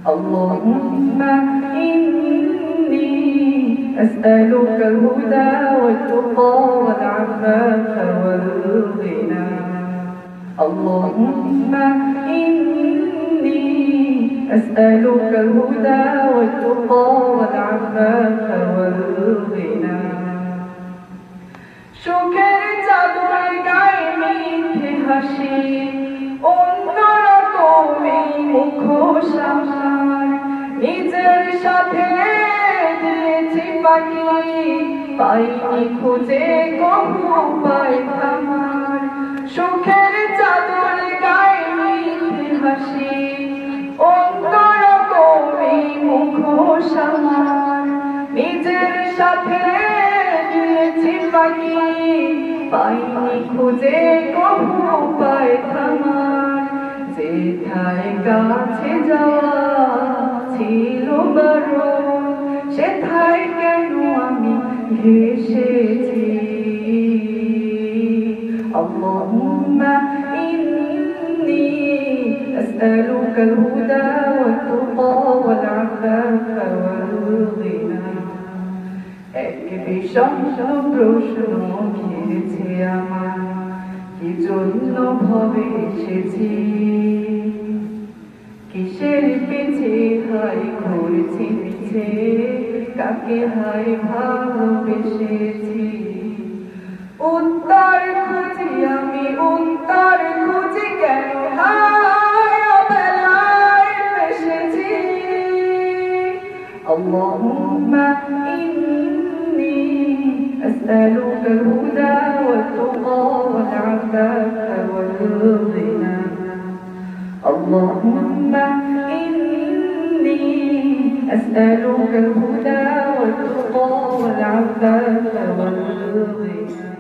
اللهم إني أسألك الهدى والتقى والعفاف والغنى. اللهم إني أسألك الهدى والتقى والعفاف والغنى. সুখের চাদর গায়ে মিঠে হাসি, অন্যরকমই মুখোশ আমার, নিজের সাথে দিয়েছি পাখি, পাইনি খুঁজে কবু পাই আমার। সুখের চাদর গায়ে মিঠে হাসি, অন্যরকমই মুখোশ আমার, নিজের সাথে দিয়েছি পাখি, পাইনি খুঁজে কবু পাই আমার। যেথায় কাছে যাওয়া ছিল বারণ, সেথায় কেন আমি ঘেঁষেছি। اللهم إني أسألك الهدى والتقى والعفاف والغنى. এক বিষম প্রশ্ন ঘিরেছে আমার, কি জন্য ভবে এসেছি, কিসের পিছে হাই ঘুরছি পিছে, কাকে হাই ভালোবেসেছি। উত্তর খুঁজি আমি, উত্তর খুঁজি কেন হাই অবেলায় এসেছি। اللهم إني أسألك الهدى والتقى والعفاف والغنى. اللهم إني أسألك الهدى والتقى والعفاف والغنى.